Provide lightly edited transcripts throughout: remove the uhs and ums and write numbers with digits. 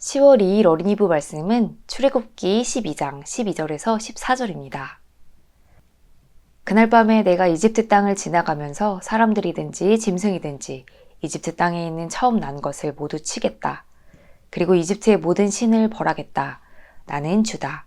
10월 2일 어린이부 말씀은 출애굽기 12장 12절에서 14절입니다. 그날 밤에 내가 이집트 땅을 지나가면서 사람들이든지 짐승이든지 이집트 땅에 있는 처음 난 것을 모두 치겠다. 그리고 이집트의 모든 신을 벌하겠다. 나는 주다.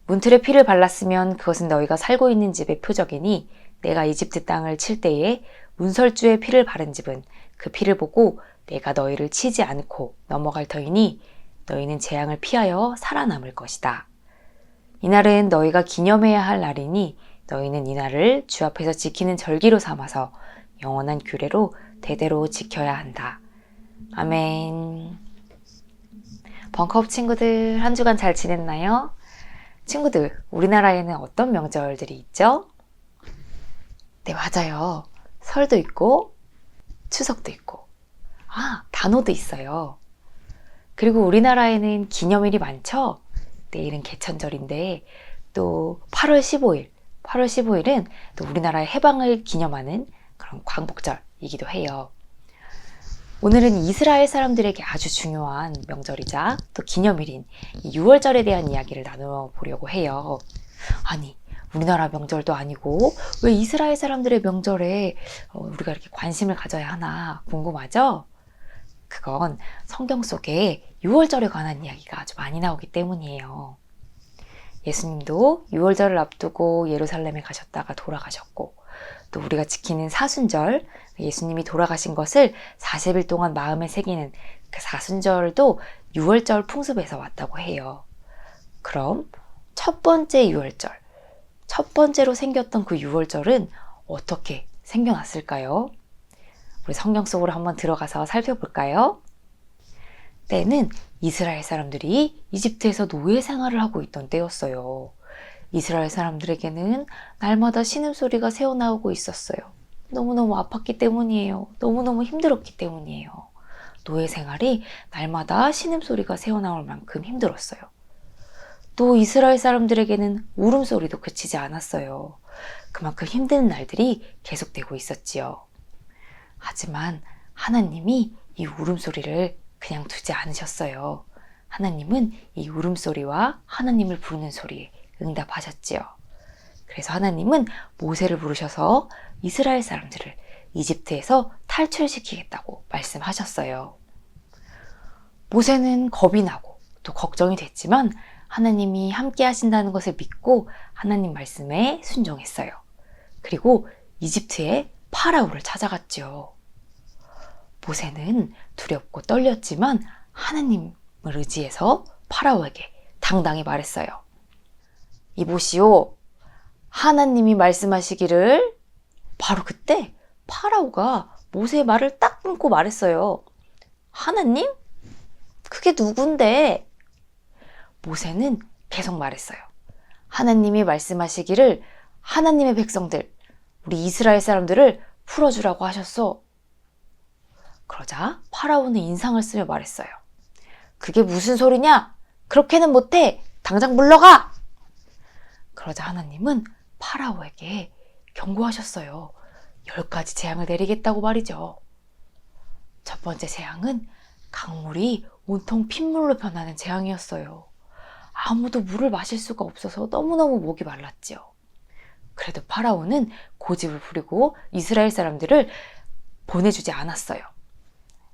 문틀에 피를 발랐으면 그것은 너희가 살고 있는 집의 표적이니 내가 이집트 땅을 칠 때에 문설주에 피를 바른 집은 그 피를 보고 내가 너희를 치지 않고 넘어갈 터이니 너희는 재앙을 피하여 살아남을 것이다. 이날은 너희가 기념해야 할 날이니 너희는 이날을 주 앞에서 지키는 절기로 삼아서 영원한 규례로 대대로 지켜야 한다. 아멘. 벙커업 친구들, 한 주간 잘 지냈나요? 친구들, 우리나라에는 어떤 명절들이 있죠? 네, 맞아요. 설도 있고 추석도 있고 단오도 있어요. 그리고 우리나라에는 기념일이 많죠? 내일은 개천절인데 또 8월 15일은 또 우리나라의 해방을 기념하는 그런 광복절이기도 해요. 오늘은 이스라엘 사람들에게 아주 중요한 명절이자 또 기념일인 이 6월절에 대한 이야기를 나누어 보려고 해요. 아니, 우리나라 명절도 아니고 왜 이스라엘 사람들의 명절에 우리가 이렇게 관심을 가져야 하나 궁금하죠? 그건 성경 속에 6월절에 관한 이야기가 아주 많이 나오기 때문이에요. 예수님도 6월절을 앞두고 예루살렘에 가셨다가 돌아가셨고 또 우리가 지키는 사순절, 예수님이 돌아가신 것을 40일 동안 마음에 새기는 그 사순절도 6월절 풍습에서 왔다고 해요. 그럼 첫 번째 6월절, 첫 번째로 생겼던 그 6월절은 어떻게 생겨났을까요? 우리 성경 속으로 한번 들어가서 살펴볼까요? 때는 이스라엘 사람들이 이집트에서 노예 생활을 하고 있던 때였어요. 이스라엘 사람들에게는 날마다 신음소리가 새어나오고 있었어요. 너무너무 아팠기 때문이에요. 너무너무 힘들었기 때문이에요. 노예 생활이 날마다 신음소리가 새어나올 만큼 힘들었어요. 또 이스라엘 사람들에게는 울음소리도 그치지 않았어요. 그만큼 힘든 날들이 계속되고 있었지요. 하지만 하나님이 이 울음소리를 그냥 두지 않으셨어요. 하나님은 이 울음소리와 하나님을 부르는 소리에 응답하셨지요. 그래서 하나님은 모세를 부르셔서 이스라엘 사람들을 이집트에서 탈출시키겠다고 말씀하셨어요. 모세는 겁이 나고 또 걱정이 됐지만 하나님이 함께 하신다는 것을 믿고 하나님 말씀에 순종했어요. 그리고 이집트의 파라오를 찾아갔죠. 모세는 두렵고 떨렸지만 하나님을 의지해서 파라오에게 당당히 말했어요. 이보시오, 하나님이 말씀하시기를. 바로 그때 파라오가 모세의 말을 딱 끊고 말했어요. 하나님? 그게 누군데? 모세는 계속 말했어요. 하나님이 말씀하시기를 하나님의 백성들, 우리 이스라엘 사람들을 풀어주라고 하셨어. 그러자 파라오는 인상을 쓰며 말했어요. 그게 무슨 소리냐? 그렇게는 못해. 당장 물러가! 그러자 하나님은 파라오에게 경고하셨어요. 10가지 재앙을 내리겠다고 말이죠. 첫 번째 재앙은 강물이 온통 핏물로 변하는 재앙이었어요. 아무도 물을 마실 수가 없어서 너무너무 목이 말랐지요. 그래도 파라오는 고집을 부리고 이스라엘 사람들을 보내주지 않았어요.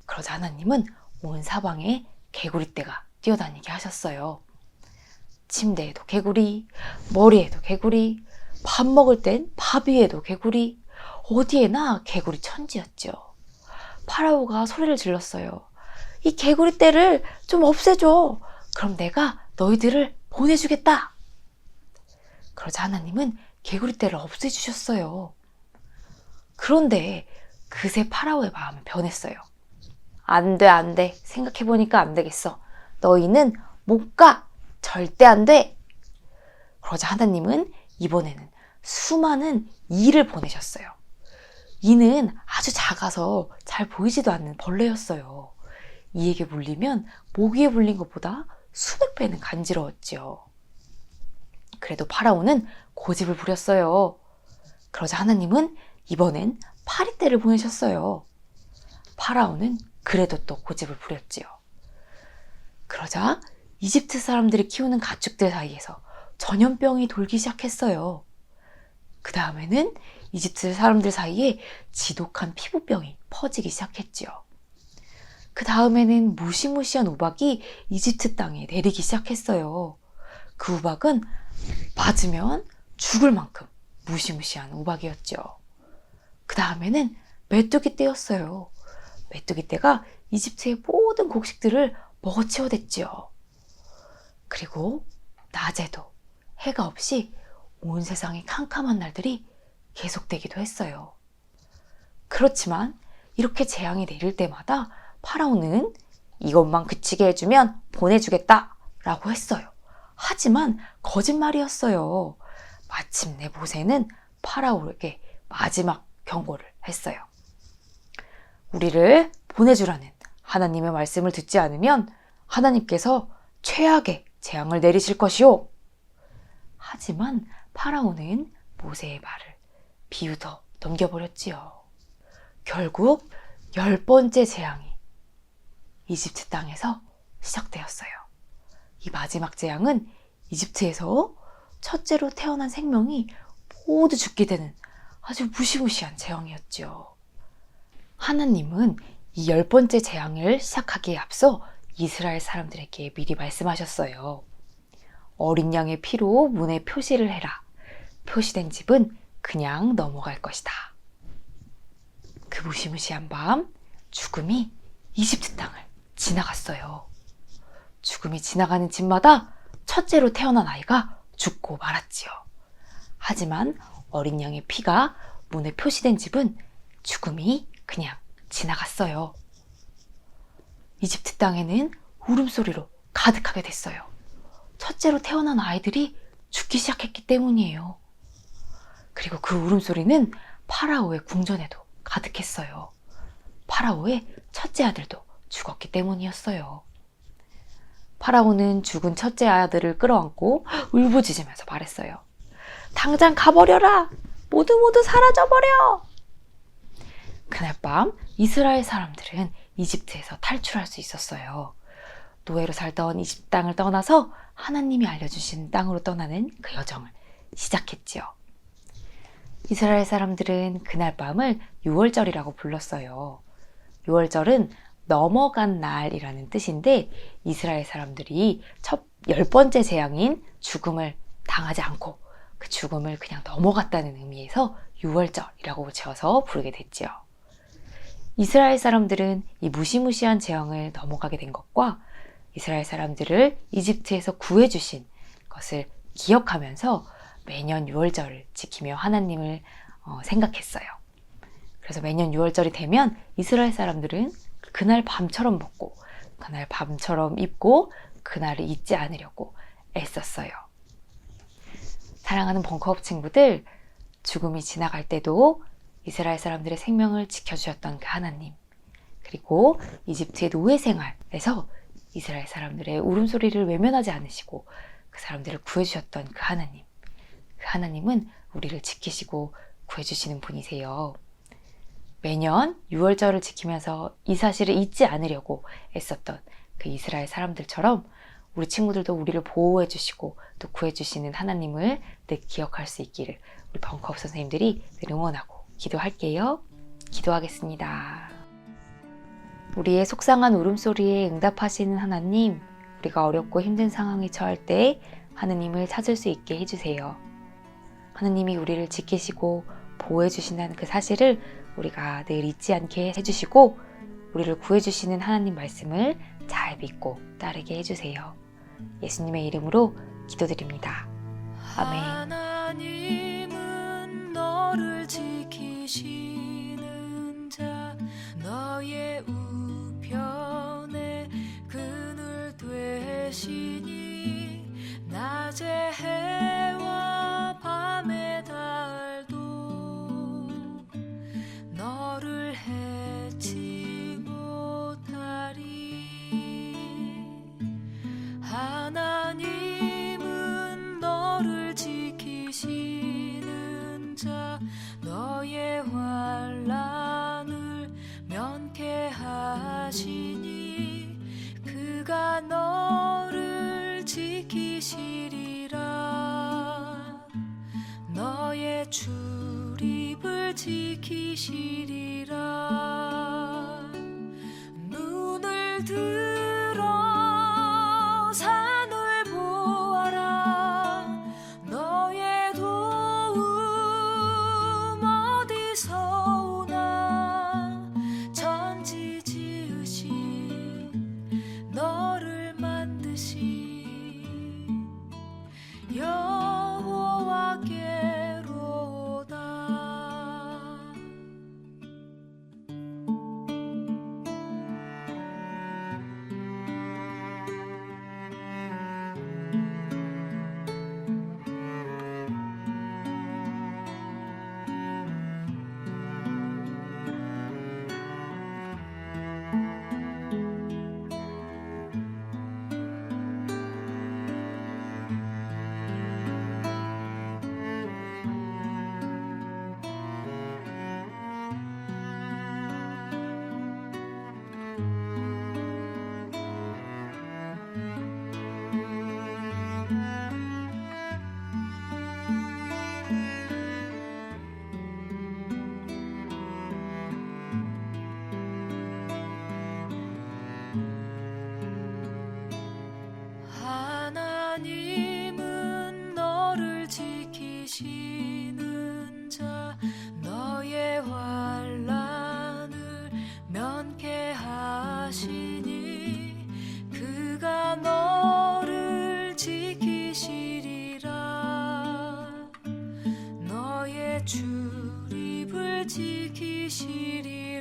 그러자 하나님은 온 사방에 개구리떼가 뛰어다니게 하셨어요. 침대에도 개구리, 머리에도 개구리, 밥 먹을 땐 밥 위에도 개구리, 어디에나 개구리 천지였죠. 파라오가 소리를 질렀어요. 이 개구리떼를 좀 없애줘. 그럼 내가 너희들을 보내주겠다. 그러자 하나님은 개구리떼를 없애주셨어요. 그런데 그새 파라오의 마음은 변했어요. 안 돼. 생각해보니까 안 되겠어. 너희는 못 가. 절대 안 돼. 그러자 하나님은 이번에는 수많은 이를 보내셨어요. 이는 아주 작아서 잘 보이지도 않는 벌레였어요. 이에게 물리면 모기에 물린 것보다 수백 배는 간지러웠지요. 그래도 파라오는 고집을 부렸어요. 그러자 하나님은 이번엔 파리떼를 보내셨어요. 파라오는 그래도 또 고집을 부렸지요. 그러자 이집트 사람들이 키우는 가축들 사이에서 전염병이 돌기 시작했어요. 그 다음에는 이집트 사람들 사이에 지독한 피부병이 퍼지기 시작했지요. 그 다음에는 무시무시한 우박이 이집트 땅에 내리기 시작했어요. 그 우박은 맞으면 죽을 만큼 무시무시한 우박이었죠. 그 다음에는 메뚜기 떼였어요. 메뚜기 떼가 이집트의 모든 곡식들을 먹어치워댔지요. 그리고 낮에도 해가 없이 온 세상이 캄캄한 날들이 계속되기도 했어요. 그렇지만 이렇게 재앙이 내릴 때마다 파라오는 이것만 그치게 해주면 보내주겠다 라고 했어요. 하지만 거짓말이었어요. 마침내 모세는 파라오에게 마지막 경고를 했어요. 우리를 보내주라는 하나님의 말씀을 듣지 않으면 하나님께서 최악의 재앙을 내리실 것이요. 하지만 파라오는 모세의 말을 비웃어 넘겨버렸지요. 결국 10번째 재앙이 이집트 땅에서 시작되었어요. 이 마지막 재앙은 이집트에서 첫째로 태어난 생명이 모두 죽게 되는 아주 무시무시한 재앙이었죠. 하나님은 이 10번째 재앙을 시작하기에 앞서 이스라엘 사람들에게 미리 말씀하셨어요. 어린 양의 피로 문에 표시를 해라. 표시된 집은 그냥 넘어갈 것이다. 그 무시무시한 밤, 죽음이 이집트 땅을 지나갔어요. 죽음이 지나가는 집마다 첫째로 태어난 아이가 죽고 말았지요. 하지만 어린 양의 피가 문에 표시된 집은 죽음이 그냥 지나갔어요. 이집트 땅에는 울음소리로 가득하게 됐어요. 첫째로 태어난 아이들이 죽기 시작했기 때문이에요. 그리고 그 울음소리는 파라오의 궁전에도 가득했어요. 파라오의 첫째 아들도 죽었기 때문이었어요. 파라오는 죽은 첫째 아들을 끌어안고 울부짖으면서 말했어요. 당장 가버려라! 모두 사라져버려! 그날 밤 이스라엘 사람들은 이집트에서 탈출할 수 있었어요. 노예로 살던 이집트 땅을 떠나서 하나님이 알려주신 땅으로 떠나는 그 여정을 시작했지요. 이스라엘 사람들은 그날 밤을 유월절이라고 불렀어요. 유월절은 넘어간 날이라는 뜻인데 이스라엘 사람들이 첫 10번째 재앙인 죽음을 당하지 않고 그 죽음을 그냥 넘어갔다는 의미에서 유월절이라고 지어서 부르게 됐지요. 이스라엘 사람들은 이 무시무시한 재앙을 넘어가게 된 것과 이스라엘 사람들을 이집트에서 구해주신 것을 기억하면서 매년 유월절을 지키며 하나님을 생각했어요. 그래서 매년 유월절이 되면 이스라엘 사람들은 그날 밤처럼 먹고 그날 밤처럼 입고 그날을 잊지 않으려고 애썼어요. 사랑하는 벙커업 친구들, 죽음이 지나갈 때도 이스라엘 사람들의 생명을 지켜주셨던 그 하나님, 그리고 이집트의 노예 생활에서 이스라엘 사람들의 울음소리를 외면하지 않으시고 그 사람들을 구해주셨던 그 하나님, 그 하나님은 우리를 지키시고 구해주시는 분이세요. 매년 유월절을 지키면서 이 사실을 잊지 않으려고 애썼던 그 이스라엘 사람들처럼 우리 친구들도 우리를 보호해 주시고 또 구해 주시는 하나님을 늘 기억할 수 있기를 우리 벙커업 선생님들이 늘 응원하고 기도할게요. 기도하겠습니다. 우리의 속상한 울음소리에 응답하시는 하나님, 우리가 어렵고 힘든 상황에 처할 때 하나님을 찾을 수 있게 해주세요. 하나님이 우리를 지키시고 보호해 주신다는 그 사실을 우리가 늘 잊지 않게 해주시고 우리를 구해주시는 하나님 말씀을 잘 믿고 따르게 해주세요. 예수님의 이름으로 기도드립니다. 아멘. 하나님은 너를 지키시는 자, 너의 우편에 그늘 되시니 낮에 해와 밤의 달도 너를 해치 못하리. 하나님은 너를 지키시는 자, 너의 환난을 면케 하시니 그가 그가 너를 지키시리라. 너의 출입을 지키시리라. 눈을 들어 산을 보아라. 너의 도움 어디서 오나. 천지 지으신 너를 만드신 여호와께로다. 하나님은 너를 지키시는 자, 너의 환난을 면케하시니. 그가 너를 지키시리라. 너의 출입을 지키시리라.